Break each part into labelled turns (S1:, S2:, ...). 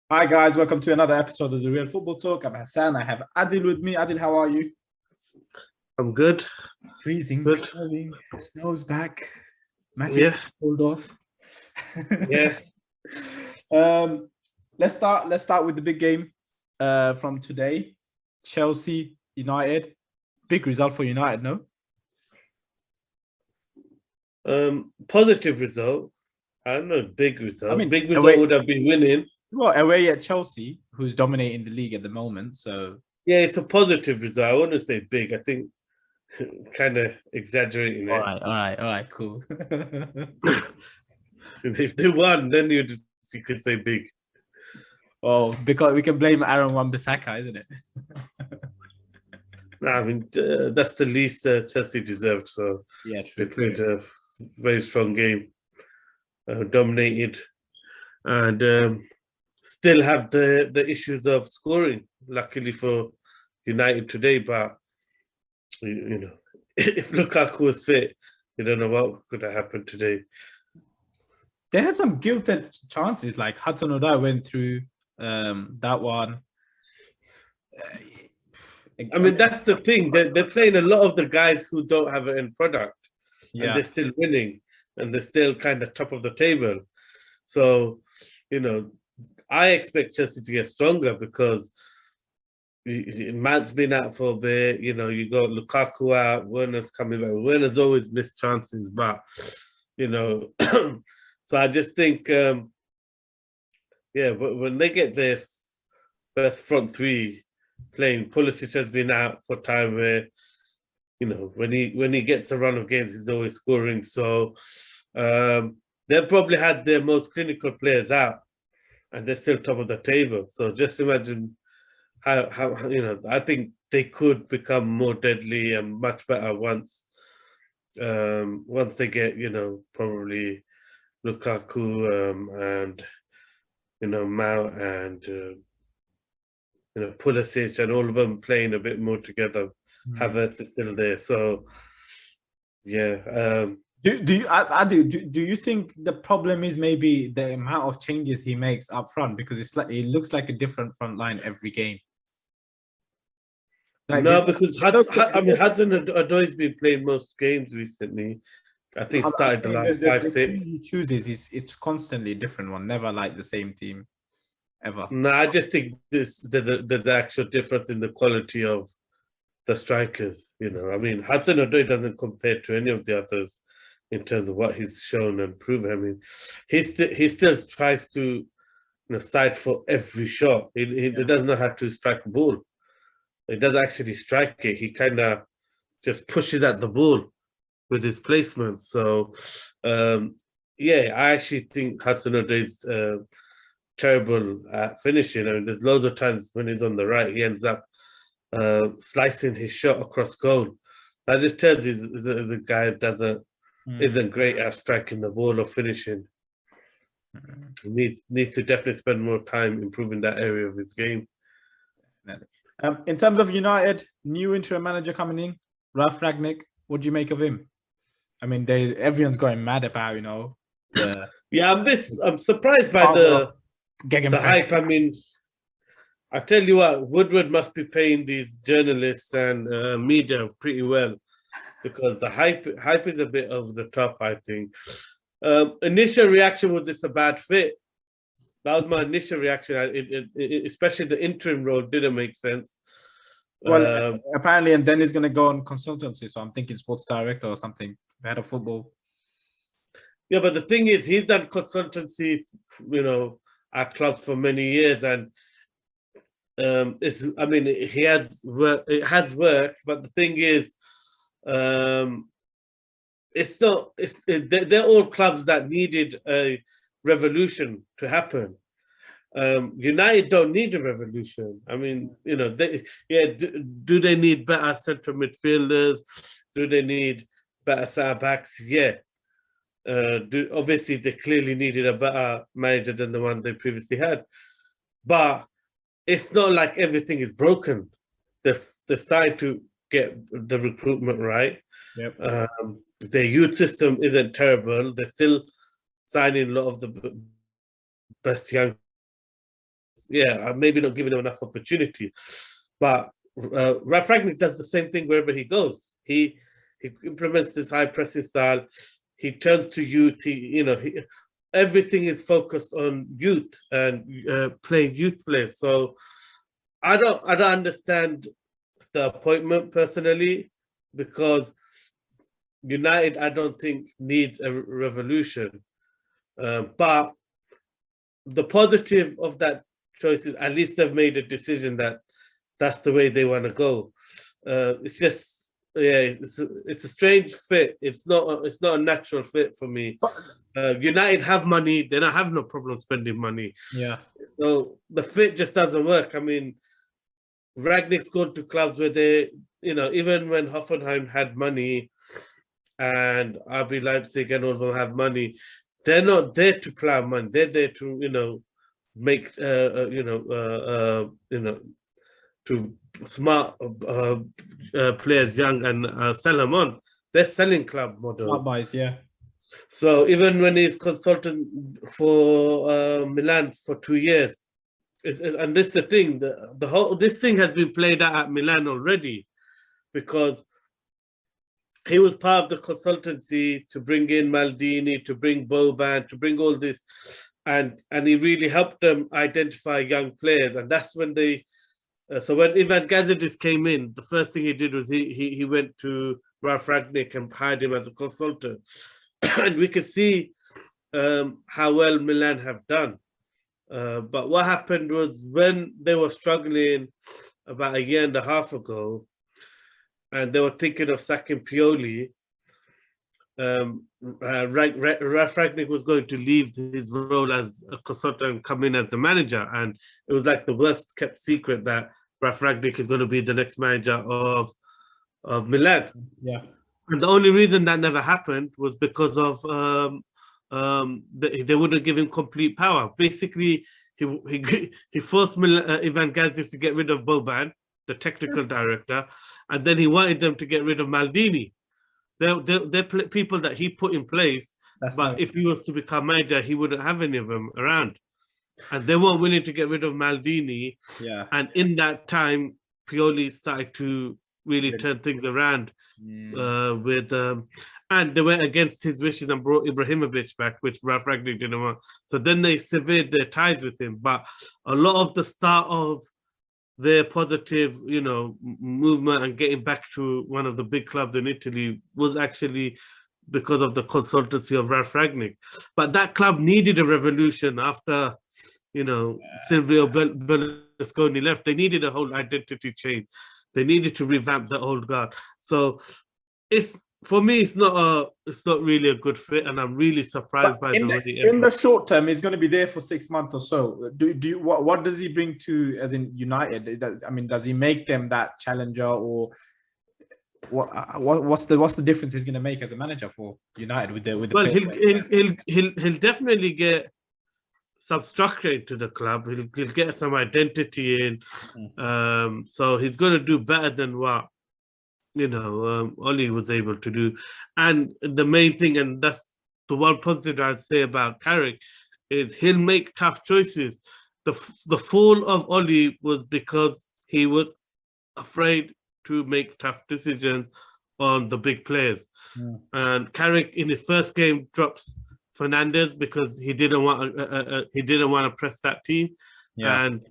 S1: Hi guys, welcome to another episode of the Real Football Talk. I'm Hassan. I have Adil with me. Adil, how are you?
S2: I'm good.
S1: Freezing,
S2: Good.
S1: snowing, snow's back. Magic
S2: Yeah.
S1: pulled off.
S2: Yeah.
S1: um, let's start with the big game from today. Chelsea United. Big result for United, no?
S2: Positive result. I don't know, big
S1: I
S2: result.
S1: mean,
S2: Big result
S1: away
S2: would have been winning.
S1: well, away at Chelsea, who's dominating the league at the moment. So
S2: Yeah, it's a positive result. I want to say big. I think kind of exaggerating
S1: all
S2: it.
S1: right, all right, all right, cool.
S2: If they won, then you could say big.
S1: Well, because we can blame Aaron Wan-Bissaka, isn't it?
S2: No, I mean, that's the least Chelsea deserved. So
S1: Yeah,
S2: they
S1: true.
S2: played a very strong game, dominated, and still have the issues of scoring. Luckily for United today, but you know, if Lukaku was fit, you don't know what could have happened today.
S1: They had some gilded chances, like Hudson Odoi went through that one.
S2: I mean, that's the thing. They're playing a lot of the guys who don't have an end product, and
S1: Yeah,
S2: they're still winning, and they're still kind of top of the table. So, you know, I expect Chelsea to get stronger because Matt's been out for a bit. You know, you got Lukaku out, Werner's coming back. Werner's always missed chances, but you know, so I just think, yeah, when they get their first front three playing, Pulisic has been out for time where when he gets a run of games, he's always scoring. So they've probably had their most clinical players out, and they're still top of the table. So just imagine how I think they could become more deadly and much better once they get probably Lukaku and Mount and Pulisic and all of them playing a bit more together. Havertz is still there, so yeah.
S1: do you think the problem is maybe the amount of changes he makes up front, because it looks like a different front line every game. Like
S2: No, because Hudson Odoi's been playing most games recently. I think
S1: I'm
S2: started the
S1: saying
S2: last
S1: the
S2: five,
S1: team
S2: 6.
S1: he chooses is it's constantly a different one, never like the same team ever.
S2: No, I just think there's an actual difference in the quality of the strikers. I mean, Hudson Odoi doesn't compare to any of the others in terms of what he's shown and proven. I mean, he still tries to side for every shot. He does not have to strike a ball. He does actually strike it. He kind of just pushes at the ball with his placements. So, yeah, I actually think Hudson Odoi's terrible at finishing. I mean, there's loads of times when he's on the right, he ends up slicing his shot across goal. That just tells you is a guy that isn't great at striking the ball or finishing. He needs to definitely spend more time improving that area of his game.
S1: In terms of United, new interim manager coming in, Ralph Ragnick. What do you make of him? I mean, everyone's going mad about
S2: Yeah, I'm surprised by the hype. I mean, I tell you what, Woodward must be paying these journalists and media pretty well, because the hype is a bit over the top, I think. Initial reaction was it's a bad fit. That was my initial reaction. Especially the interim role didn't make sense.
S1: Well, apparently, and then he's going to go on consultancy. So I'm thinking sports director or something, head of football.
S2: Yeah, but the thing is, he's done consultancy, at clubs for many years, and he has work. It has worked, but the thing is, it's not. They're all clubs that needed a revolution to happen. United don't need a revolution. I mean, do they need better central midfielders? Do they need better centre backs? Yeah. Obviously they clearly needed a better manager than the one they previously had, but it's not like everything is broken. They're starting to get the recruitment right.
S1: Yep.
S2: Their youth system isn't terrible. They're still signing a lot of the best young. maybe not giving him enough opportunity. But Ralf Ragnick does the same thing wherever he goes. He implements this high pressing style. He turns to youth. Everything is focused on youth and playing youth players. So I don't understand the appointment personally, because United, I don't think, needs a revolution. But the positive of that choice is at least they've made a decision that that's the way they want to go. It's just, it's a strange fit. It's not a natural fit for me. United have money; they don't have no problem spending money.
S1: Yeah.
S2: So the fit just doesn't work. I mean, Ragnick's gone to clubs where they, even when Hoffenheim had money, and RB Leipzig and all of them have money, they're not there to plow money. They're there to, make, to smart players young and sell them on. They're selling club model.
S1: Smart buys, yeah.
S2: So even when he's consultant for Milan for 2 years, and this is the thing, this thing has been played out at Milan already, because he was part of the consultancy to bring in Maldini, to bring Boban, to bring all this, and he really helped them identify young players. And that's when they, so when Ivan Gazidis came in, the first thing he did was he went to Ralf Ragnick and hired him as a consultant. And we could see how well Milan have done. But what happened was, when they were struggling about a year and a half ago, and they were thinking of sacking Pioli, Ralf Ragnick was going to leave his role as a consultant and come in as the manager. And it was like the worst kept secret that Ralf Ragnick is going to be the next manager of Milan.
S1: Yeah.
S2: And the only reason that never happened was because of they wouldn't give him complete power. Basically, he forced Ivan Gazidis to get rid of Boban, the technical director, and then he wanted them to get rid of Maldini. They're people that he put in place, but if he was to become manager, he wouldn't have any of them around. And they weren't willing to get rid of Maldini.
S1: Yeah.
S2: And in that time, Pioli started to really turn things around and they went against his wishes and brought Ibrahimovic back, which Ralf Ragnick didn't want. So then they severed their ties with him. But a lot of the start of their positive, movement and getting back to one of the big clubs in Italy was actually because of the consultancy of Ralf Ragnick. But that club needed a revolution after, Silvio Berlusconi left. They needed a whole identity change. They needed to revamp the old guard. So for me, it's not really a good fit, and I'm really surprised by the way.
S1: In the short term, he's going to be there for 6 months or so. What does he bring to, as in United? Does he make them that challenger, or what's the difference he's going to make as a manager for United with the?
S2: Well, he'll definitely get some structure into the club. He'll get some identity in. So he's going to do better than what Oli was able to do. And the main thing, and that's the one positive I'd say about Carrick, is he'll make tough choices. The fall of Oli was because he was afraid to make tough decisions on the big players. And Carrick in his first game drops Fernandes because he didn't want to press that team. And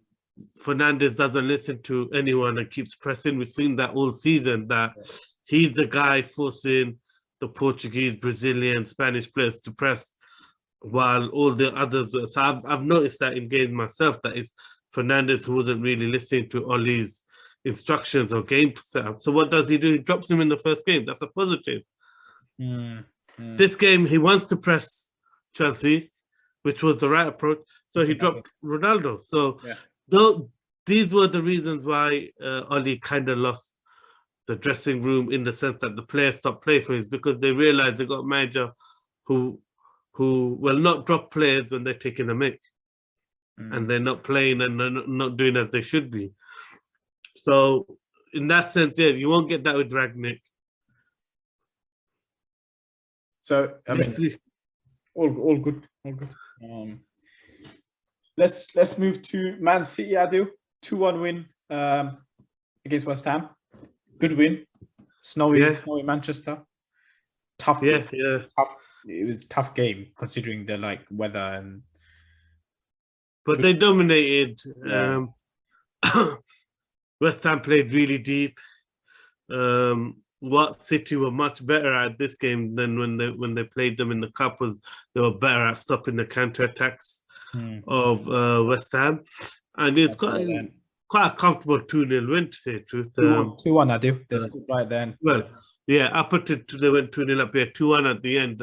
S2: Fernandes doesn't listen to anyone and keeps pressing. We've seen that all season, that he's the guy forcing the Portuguese, Brazilian, Spanish players to press, while all the others. So I've noticed that in games myself, that it's Fernandes who wasn't really listening to Oli's instructions or game setup. So what does he do? He drops him in the first game. That's a positive. This game, he wants to press Chelsea, which was the right approach. So he dropped Ronaldo. So these were the reasons why Oli kind of lost the dressing room, in the sense that the players stopped playing for him, because they realized they got a manager who will not drop players when they're taking a mick and they're not playing and they're not doing as they should be. So in that sense, you won't get that with Ragnick.
S1: So all good. let's move to Man City. Adil, 2-1 win against West Ham. Good win. Snowy Manchester. Tough.
S2: Yeah.
S1: Tough. It was a tough game considering the weather and.
S2: But they dominated.
S1: Yeah.
S2: West Ham played really deep. What City were much better at this game than when they played them in the cup was they were better at stopping the counter attacks of West Ham, and it's quite a comfortable 2-0 win, to say the truth.
S1: 2-1, I do. They scored right then.
S2: Well, yeah, up until they went 2-0 up here, 2-1 at the end.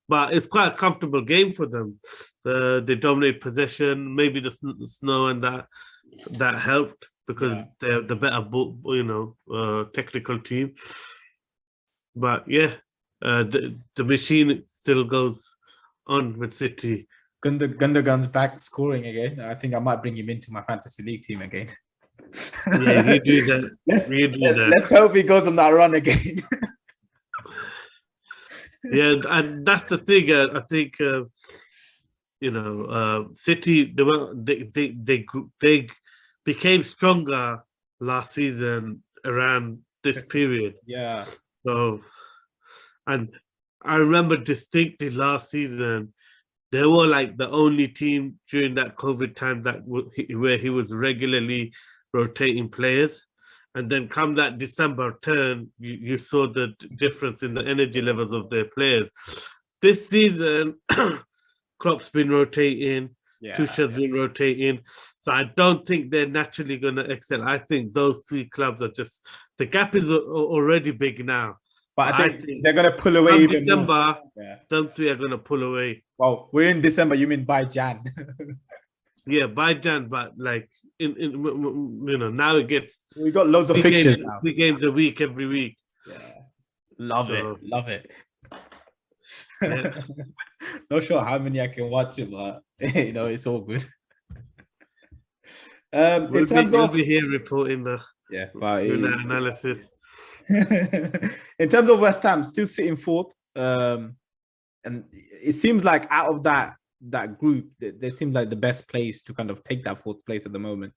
S2: But it's quite a comfortable game for them. They dominate possession. Maybe the snow and that helped because they're the better, technical team. But yeah, the machine still goes on with City.
S1: Gundogan's back scoring again. I think I might bring him into my fantasy league team again.
S2: Yeah, you do that.
S1: Let's hope he goes on that run again.
S2: Yeah, and that's the thing. I think City they became stronger last season around this period.
S1: Yeah.
S2: So, and I remember distinctly last season. They were like the only team during that COVID time where he was regularly rotating players. And then come that December turn, you saw the difference in the energy levels of their players. This season, Klopp's been rotating, Tuchel's been rotating. So I don't think they're naturally going to excel. I think those three clubs are just, the gap is already big now.
S1: But I think they're going to pull away even
S2: December,
S1: more.
S2: Those three are going to pull away.
S1: Well, we're in December, you mean by Jan?
S2: Yeah, by Jan, but now it gets.
S1: We got loads of fixtures now.
S2: 3 games a week every week.
S1: Yeah, love it. Yeah. Not sure how many I can watch it, but it's all good. In terms of
S2: here reporting the analysis.
S1: In terms of West Ham, still sitting fourth, and it seems like out of that group, they seem like the best place to kind of take that fourth place at the moment.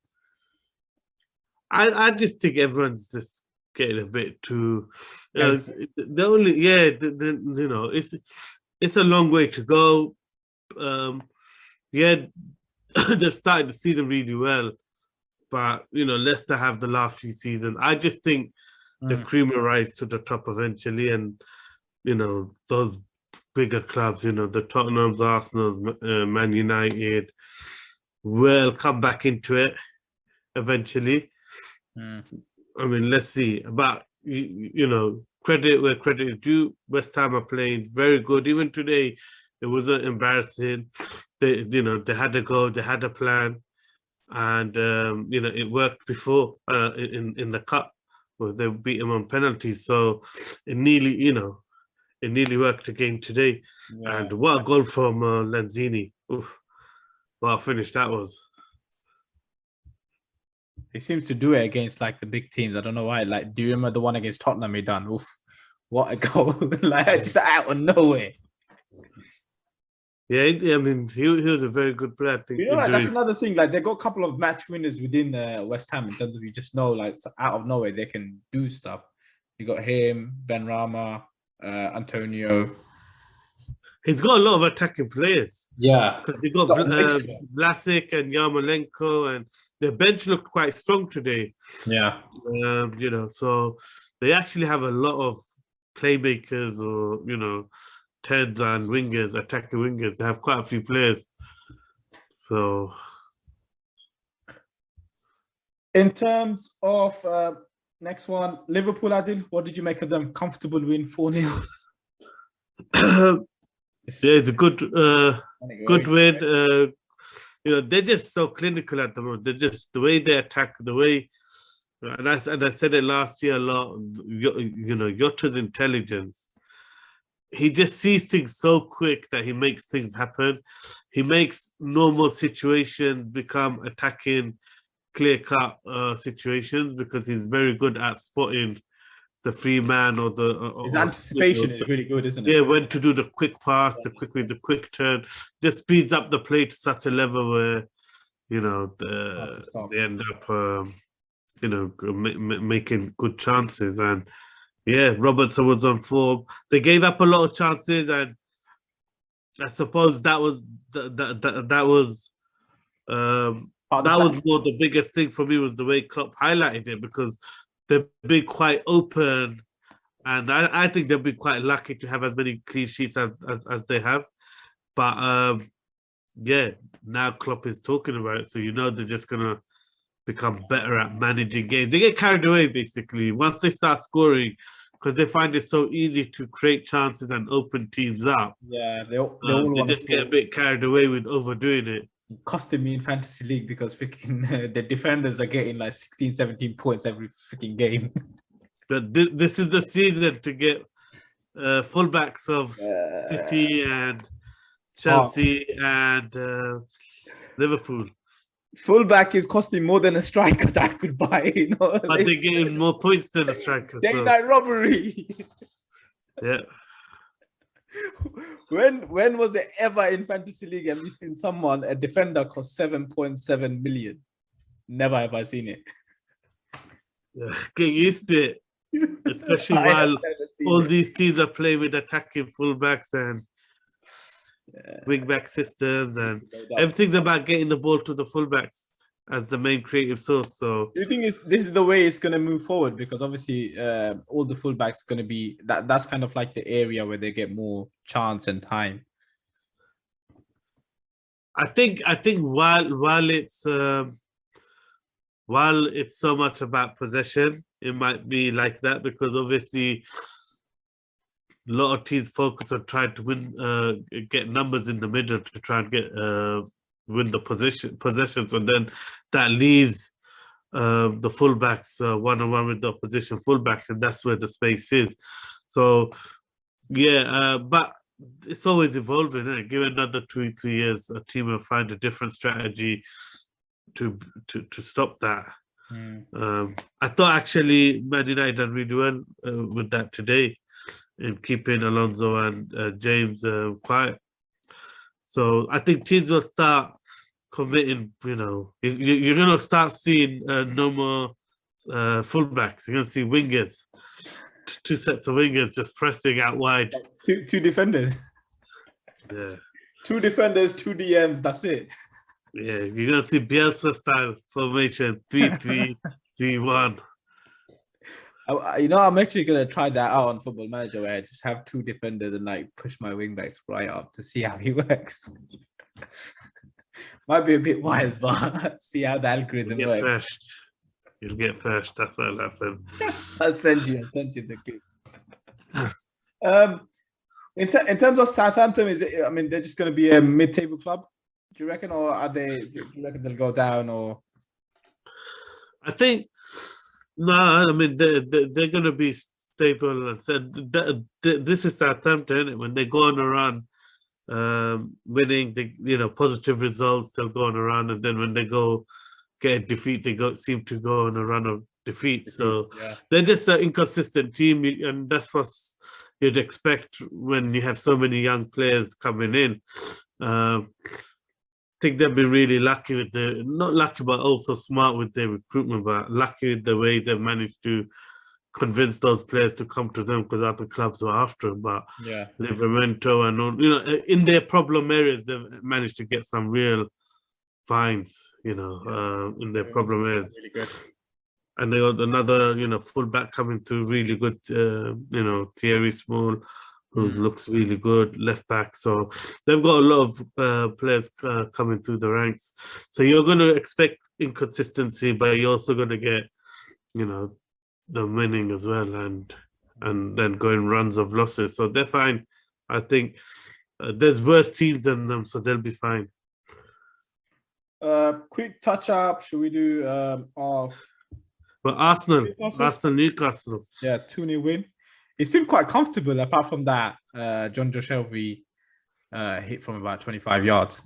S2: I just think everyone's just getting a bit too. It's a long way to go. They started the season really well, but Leicester have the last few seasons. I just think the cream will rise to the top eventually, and those bigger clubs, the Tottenhams, Arsenal's, Man United, will come back into it eventually. I mean, let's see. But credit where credit is due. West Ham are playing very good. Even today, it wasn't embarrassing. They had a goal, they had a plan, and it worked before in the cup where they beat them on penalties. So it nearly worked again today. Yeah. And what a goal from Lanzini. Oof. What a finish that was.
S1: He seems to do it against the big teams. I don't know why. Do you remember the one against Tottenham he done? Oof. What a goal. Just out of nowhere.
S2: Yeah, I mean, he was a very good player. I think
S1: that's another thing. They got a couple of match winners within West Ham in terms of out of nowhere they can do stuff. You got him, Ben Rama, Antonio.
S2: He's got a lot of attacking players.
S1: Yeah,
S2: because he got Vlasic and Yarmolenko, and their bench looked quite strong today.
S1: Yeah,
S2: so they actually have a lot of playmakers or Teds and wingers, attacking wingers. They have quite a few players. So,
S1: in terms of next one, Liverpool, Adil, what did you make of them? Comfortable win 4-0.
S2: Yeah, it's a good win. They're just so clinical at the moment. They're just the way they attack, the way, and I said it last year a lot. Yota's intelligence. He just sees things so quick that he makes things happen. He makes normal situations become attacking, clear-cut situations because he's very good at spotting the free man or the
S1: His anticipation is really good, isn't it?
S2: yeah, when to do the quick pass, the quick turn, just speeds up the play to such a level where they end up making good chances. And yeah, Robertson was on form. They gave up a lot of chances, and I suppose that was that was more the biggest thing for me, was the way Klopp highlighted it, because they've been quite open, and I think they'll be quite lucky to have as many clean sheets as they have. But yeah, now Klopp is talking about it, so they're just gonna become better at managing games. They get carried away basically once they start scoring, because they find it so easy to create chances and open teams up.
S1: Yeah, they
S2: just get a bit carried away with overdoing it.
S1: Costing me in fantasy league because freaking the defenders are getting like 16, 17 points every freaking game.
S2: But this is the season to get fullbacks of City and Chelsea and Liverpool.
S1: Fullback is costing more than a striker that I could buy.
S2: But they're getting more points than a striker.
S1: Daylight robbery.
S2: Yeah.
S1: When was there ever in fantasy league have you seen a defender cost 7.7 million? Never have I seen it.
S2: Yeah, get used to it, especially while all these teams are playing with attacking fullbacks and wing-back systems, and everything's about getting the ball to the fullbacks as the main creative source. So
S1: do you think this is the way it's going to move forward? Because obviously all the fullbacks going to be that's kind of like the area where they get more chance and time.
S2: I think while it's so much about possession, it might be like that, because obviously a lot of teams focus on trying to win, get numbers in the middle to try and get win the possessions, and then that leaves the fullbacks one-on-one with the opposition fullback, and that's where the space is. So yeah, but it's always evolving, isn't it? Give it another 2-3 years, a team will find a different strategy to stop that. I thought actually Man United done really well with that today, in keeping Alonso and James quiet. So I think teams will start committing. You're going to start seeing no more fullbacks. You're going to see wingers, two sets of wingers just pressing out wide.
S1: Two defenders.
S2: Yeah.
S1: 2 defenders, 2 DMs. That's it.
S2: Yeah, you're going to see Bielsa style formation, 3-3-3-1.
S1: I'm actually gonna try that out on Football Manager, where I just have 2 defenders and like push my wingbacks right up to see how he works. Might be a bit wild, but see how the algorithm works.
S2: First. You'll get first. That's what'll happen.
S1: I'll send you the clip. In terms of Southampton, they're just gonna be a mid-table club? Do you reckon, or do you reckon they'll go down? Or
S2: I think. No, they're going to be stable. And said this is Southampton, isn't it? When they go on a run, winning, positive results, they'll go on a run, and then when they go get a defeat, they seem to go on a run of defeat. So they're just an inconsistent team, and that's what you'd expect when you have so many young players coming in. I think they've been really lucky with not lucky, but also smart with their recruitment, but lucky with the way they've managed to convince those players to come to them, because other clubs were after them. But Livramento and all, in their problem areas, they've managed to get some real finds, in their problem areas.
S1: Really good.
S2: And they got another, fullback coming through really good, Thierry Small, who looks really good, left back. So they've got a lot of players coming through the ranks. So you're going to expect inconsistency, but you're also going to get, the winning as well, and then going runs of losses. So they're fine. I think there's worse teams than them, so they'll be fine.
S1: Quick touch up. Should we do off?
S2: But Arsenal, Newcastle.
S1: Yeah, 2-0 win. It seemed quite comfortable, apart from that John Joe Shelby hit from about 25 yards.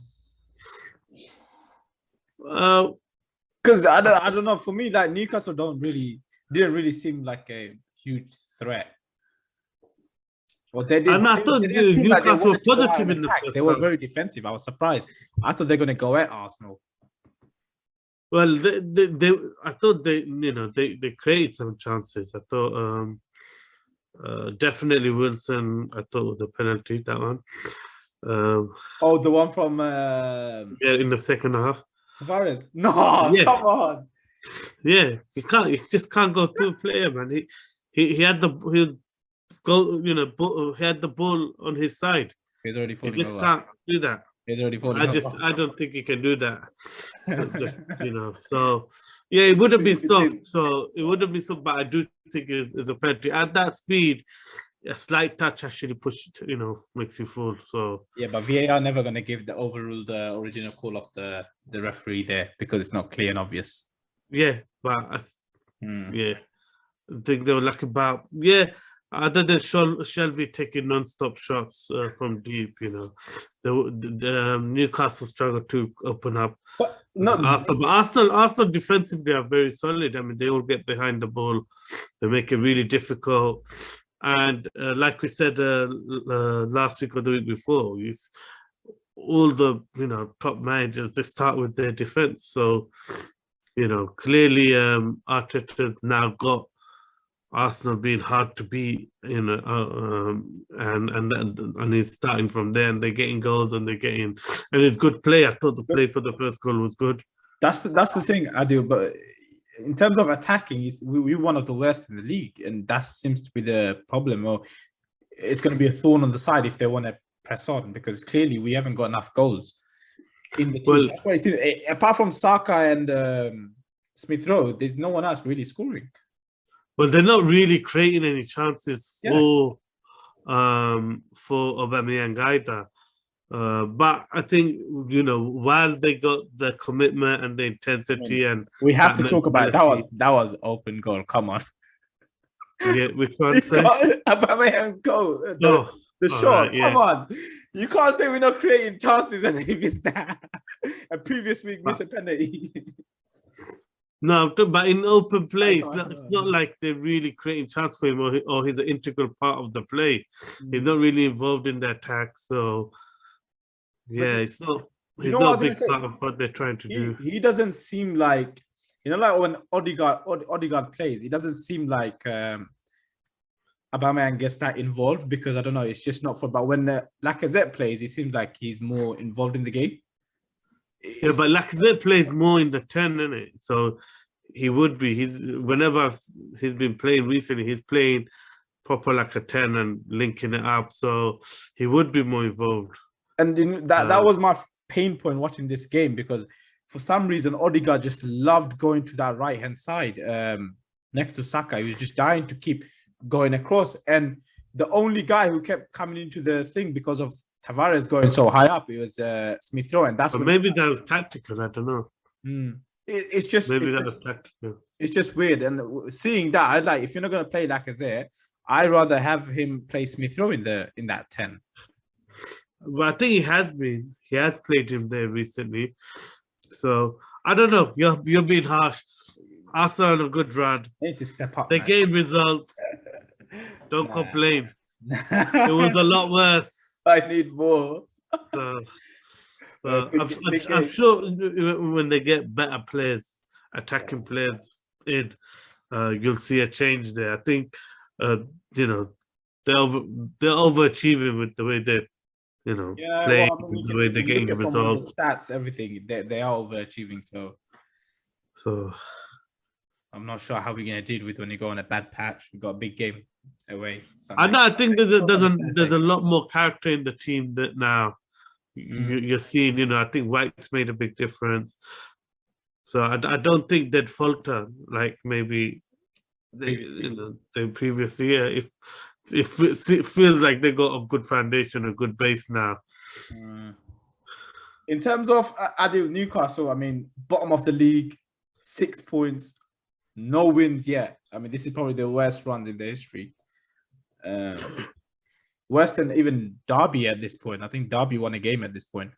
S1: Because I don't know. For me, like Newcastle didn't really seem like a huge threat. Well, they did.
S2: And I thought
S1: They didn't seem like they
S2: Newcastle were
S1: wanted to go out
S2: positive
S1: and
S2: in the
S1: attack.
S2: first
S1: They were
S2: half.
S1: very defensive. I was surprised. I thought they're going to go at Arsenal.
S2: Well, I thought they created some chances. I thought definitely Wilson. I thought was a penalty, that one.
S1: Oh, the one from
S2: Yeah, in the second half.
S1: Tavares. No,
S2: Yeah.
S1: come on.
S2: Yeah, you just can't go through a player, man. He had he had the ball on his side.
S1: He's already
S2: You
S1: falling
S2: just
S1: over.
S2: can't do that.
S1: He's already falling over.
S2: I don't think he can do that. So yeah, it would have been soft. So it would have been soft, but I do think it's a penalty. At that speed, a slight touch actually makes you fall. So
S1: yeah, but VAR never going to give the overrule the original call of the referee there because it's not clear and obvious.
S2: Yeah, but yeah, I think they were like other than Shelby taking non-stop shots from deep, the Newcastle struggled to open up.
S1: But not
S2: Arsenal defensively are very solid. I mean, they all get behind the ball. They make it really difficult. And like we said last week or the week before, all the top managers, they start with their defense. So clearly Arteta's now got Arsenal being hard to beat, and he's starting from there, and they're getting goals, and it's good play. I thought the play for the first goal was good.
S1: That's the thing, I do. But in terms of attacking, we're one of the worst in the league, and that seems to be the problem. Or it's going to be a thorn on the side if they want to press on, because clearly we haven't got enough goals in the team. Well, that's why you see, apart from Saka and Smith Rowe, there's no one else really scoring.
S2: Well, they're not really creating any chances for Aubameyang either. But I think while they got the commitment and the intensity, and
S1: we have to talk about that was open goal. Come on.
S2: Yeah, which one?
S1: Aubameyang's goal. The shot.
S2: Right,
S1: come on. You can't say we're not creating chances and they missed that. A previous week missed a penalty.
S2: No, but in open play, it's not like they're really creating chance for him, or he's an integral part of the play. He's not really involved in the attack, so yeah, it's not. He's not a big part of what they're trying to do.
S1: He doesn't seem like like when Odegaard plays, it doesn't seem like Aubameyang gets that involved, because I don't know, it's just not for. But when Lacazette plays, it seems like he's more involved in the game.
S2: Yeah, but Lacazette plays more in the 10, isn't it? So he would be. Whenever he's been playing recently, he's playing proper like a 10 and linking it up. So he would be more involved.
S1: And that was my pain point watching this game, because for some reason Odegaard just loved going to that right hand side next to Saka. He was just dying to keep going across, and the only guy who kept coming into the thing because of Tavares going so high up, it was Smith Rowe, and that's
S2: maybe that was tactical. I don't know.
S1: It's just
S2: tactical.
S1: It's just weird, and seeing that, I'd like, if you're not going to play Lacazette, I'd rather have him play Smith Rowe in that 10.
S2: Well, I think he has been. He has played him there recently, so I don't know. You're being harsh. Arsenal on a good run.
S1: They need to step up.
S2: They gave results. Don't complain. It was a lot worse.
S1: I need more.
S2: So I'm sure when they get better players, attacking players in, you'll see a change there. I think they're overachieving with the way they playing, with the way they're getting the results.
S1: The stats, everything, they are overachieving. So I'm not sure how we're gonna deal with when you go on a bad patch. We got a big game away.
S2: I think there's a lot more character in the team that now you're seeing. I think White's made a big difference. So I don't think they'd falter like maybe the previous year. If it feels like they got a good foundation, a good base now.
S1: In terms of Newcastle, I mean, bottom of the league, 6 points, no wins yet. I mean, this is probably the worst run in the history. Worse than even Derby at this point. I think Derby won a game at this point.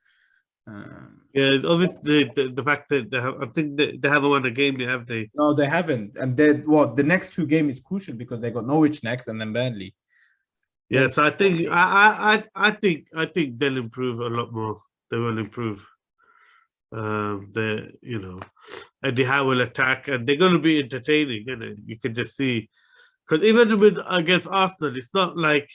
S2: Yeah, it's obviously the fact that I think they haven't won a game, have they?
S1: No, they haven't. And then what? The next two games is crucial because they got Norwich next and then Burnley.
S2: Yeah, so I think I think they'll improve a lot more. They will improve. Eddie Howe will attack, and they're going to be entertaining. You can just see because even with against Arsenal, it's not like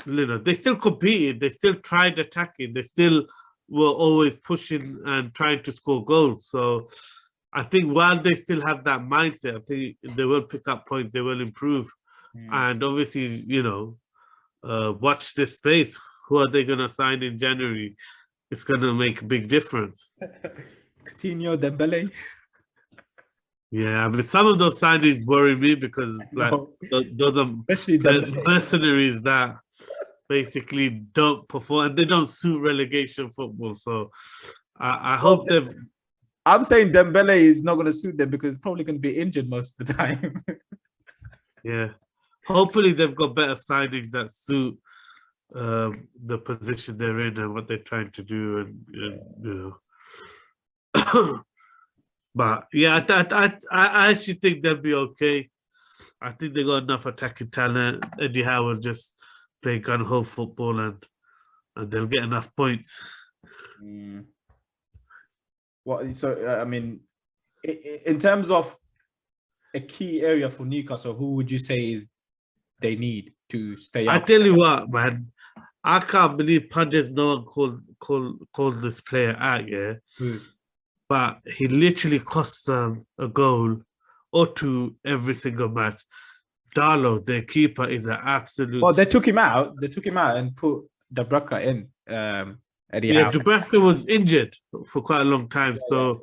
S2: they still competed, they still tried attacking, they still were always pushing and trying to score goals. So I think while they still have that mindset, I think they will pick up points, they will improve. And obviously, watch this space. Who are they going to sign in January? It's going to make a big difference.
S1: Coutinho, Dembele.
S2: Yeah, but some of those signings worry me because those are
S1: especially
S2: mercenaries that basically don't perform and they don't suit relegation football. So I hope they've.
S1: I'm saying Dembele is not going to suit them because he's probably going to be injured most of the time.
S2: Yeah, hopefully they've got better signings that suit the position they're in and what they're trying to do, and But yeah, I actually think they'll be okay. I think they got enough attacking talent. Eddie Howe will just play gun-ho football and they'll get enough points.
S1: What? So I mean, in terms of a key area for Newcastle, who would you say is they need to stay up?
S2: I tell you what, man, I can't believe pundits no one called this player out, yeah. But he literally costs them a goal or two every single match. Darlow, their keeper, is an absolute.
S1: Well, they took him out. They took him out and put Dubravka in. Eddie Howe.
S2: Dubravka was injured for quite a long time. Yeah.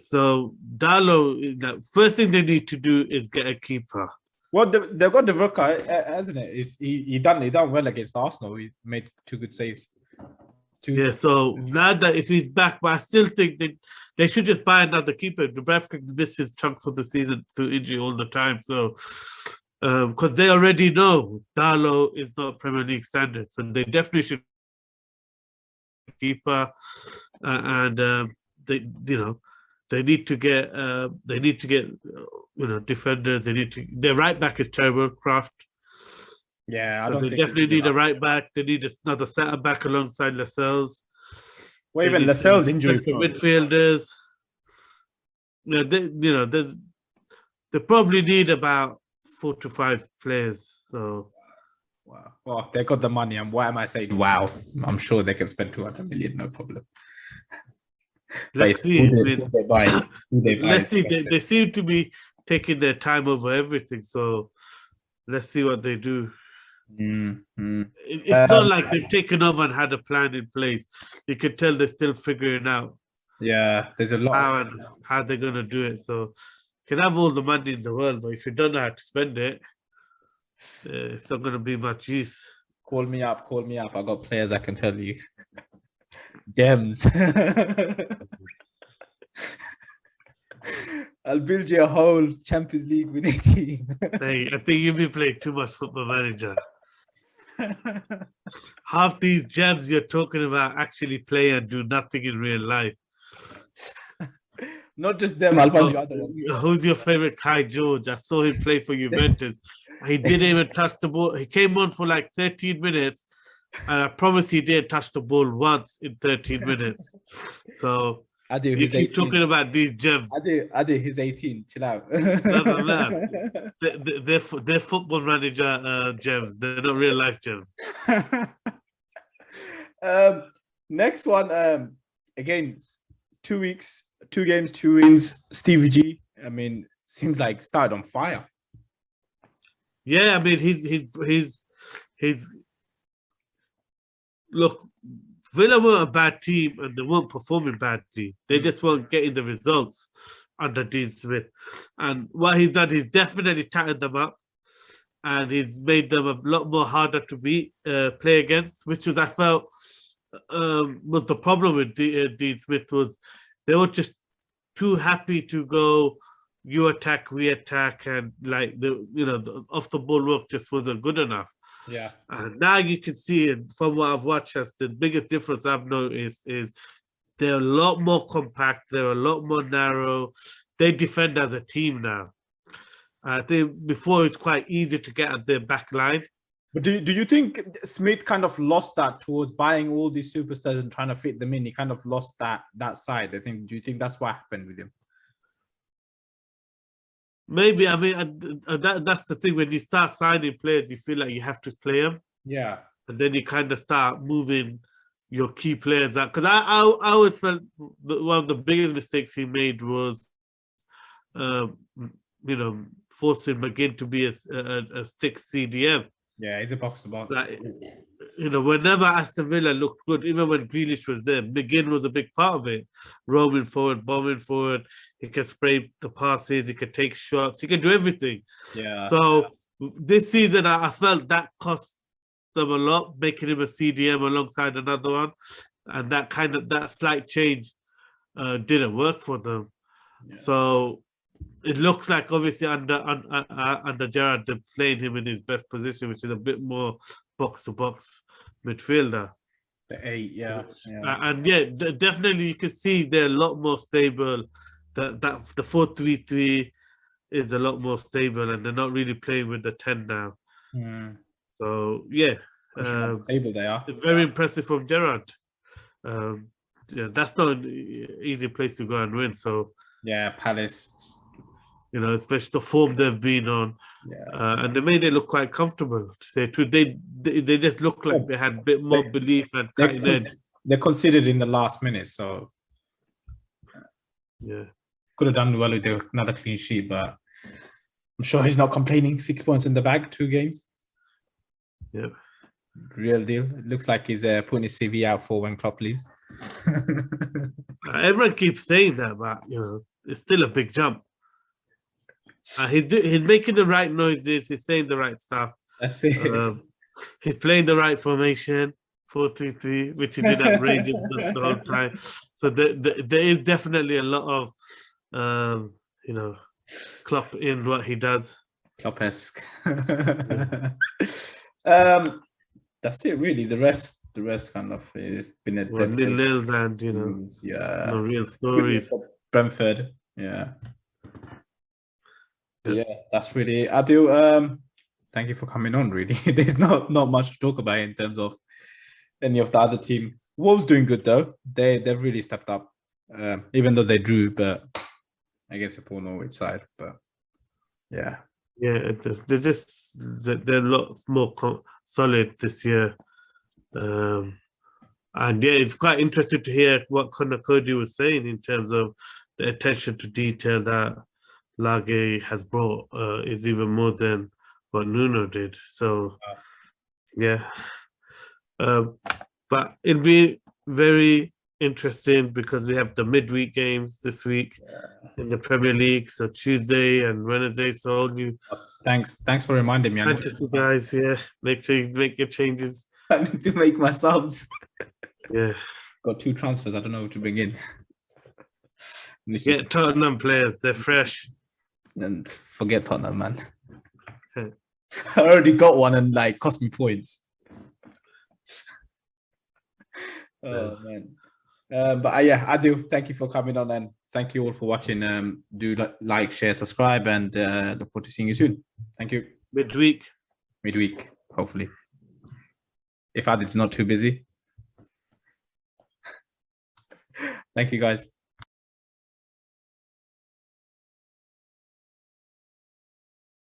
S2: So Darlow, the first thing they need to do is get a keeper.
S1: Well, they've got Dubravka, hasn't it? He done well against Arsenal. He made 2 good saves.
S2: Yeah, so now that if he's back, but I still think they should just buy another keeper. Dubravka misses chunks of the season through injury all the time. So, because they already know Darlow is not Premier League standards, and they definitely should keeper. They need to get defenders. Their right back is terrible, Kraft.
S1: Yeah,
S2: so they definitely need a right back. They need another centre back alongside Lascelles.
S1: Well, even Lascelles injury.
S2: Midfielders. They probably need about 4 to 5 players. So,
S1: wow. Well, they got the money, and why am I saying wow? I'm sure they can spend 200 million, no problem.
S2: Let's see.
S1: Who they buy?
S2: Let's see. They seem to be taking their time over everything. So let's see what they do. It's not like they've taken over and had a plan in place. You can tell they're still figuring out.
S1: Yeah, there's a lot
S2: how they're gonna do it. So you can have all the money in the world, but if you don't know how to spend it, it's not gonna be much use.
S1: Call me up. I got players I can tell you. Gems. I'll build you a whole Champions League winning team.
S2: Hey, I think you've been playing too much Football Manager. Half these gems you're talking about actually play and do nothing in real life.
S1: Not just them, I'll find you other ones.
S2: Who's your favorite Kai George? I saw him play for Juventus. He didn't even touch the ball. He came on for like 13 minutes, and I promise he didn't touch the ball once in 13 minutes. So you keep talking about these gems.
S1: I do. He's 18. Chill out.
S2: No. They're Football Manager gems. They're not real life gems.
S1: Next one. Again, 2 weeks, 2 games, 2 wins. Stevie G. I mean, seems like started on fire.
S2: Yeah, I mean, he's look. Villa were a bad team and they weren't performing badly. They just weren't getting the results under Dean Smith. And what he's done, he's definitely tightened them up and he's made them a lot more harder to play against, which was, I felt, was the problem with Dean Smith was they were just too happy to go, you attack, we attack, and like the off the ball work just wasn't good enough.
S1: Yeah.
S2: And now you can see it from what I've watched. As the biggest difference I've noticed is they're a lot more compact. They're a lot more narrow. They defend as a team now. I think before it's quite easy to get at their back line.
S1: But do you think Smith kind of lost that towards buying all these superstars and trying to fit them in? He kind of lost that side. I think. Do you think that's what happened with him?
S2: Maybe, I mean, that's the thing. When you start signing players, you feel like you have to play them.
S1: Yeah.
S2: And then you kind of start moving your key players out. Because I always felt one of the biggest mistakes he made was, forcing McGinn to be a stick CDM.
S1: Yeah, he's a box to box.
S2: Like, whenever Aston Villa looked good, even when Grealish was there, McGinn was a big part of it. Roaming forward, bombing forward. He can spray the passes. He can take shots. He can do everything.
S1: Yeah.
S2: So this season, I felt that cost them a lot, making him a CDM alongside another one, and that slight change didn't work for them. Yeah. So it looks like obviously under Gerrard, they're playing him in his best position, which is a bit more box to box midfielder.
S1: The 8, yeah.
S2: And definitely you can see they're a lot more stable. That the 4-3-3 is a lot more stable, and they're not really playing with the 10 now. So
S1: stable they are.
S2: Very impressive from Gerrard. That's not an easy place to go and win. So
S1: Palace.
S2: Especially the form they've been on. And they made it look quite comfortable, to say true. They just looked like they had a bit more belief and cutting edge.
S1: They're considered in the last minute, so could have done well with another clean sheet, but I'm sure he's not complaining. 6 points in the bag, 2 games.
S2: Yeah,
S1: real deal. It looks like he's putting his CV out for when Klopp leaves.
S2: Everyone keeps saying that, but it's still a big jump. He's making the right noises. He's saying the right stuff.
S1: That's it.
S2: He's playing the right formation, 4-3-3, which he did at Rangers the whole time. So there is definitely a lot of, Klopp in what he does.
S1: Klopp-esque. That's it, really. The rest kind of has been a
S2: nil-nils and no real stories.
S1: Brentford, that's really it. Adil, thank you for coming on. Really, there's not much to talk about in terms of any of the other team. Wolves doing good though. They've really stepped up, even though they drew. But I guess a poor Norwich side. But they're lots more solid this year. And it's quite interesting to hear what Conor Cody was saying in terms of the attention to detail that Lage has brought is even more than what Nuno did. So, but it'll be very interesting because we have the midweek games this week in the Premier League. So Tuesday and Wednesday. So all you thanks for reminding me.
S2: Fantasy guys, make sure you make your changes.
S1: I need to make my subs.
S2: Got
S1: 2 transfers. I don't know who to bring in.
S2: Get Tottenham players. They're fresh.
S1: And forget Tottenham, man. I already got one and cost me points. Oh man. But Adil, thank you for coming on, and thank you all for watching. Do like, share, subscribe, and look forward to seeing you soon. Thank you.
S2: Midweek,
S1: hopefully. If Adil's not too busy. Thank you, guys.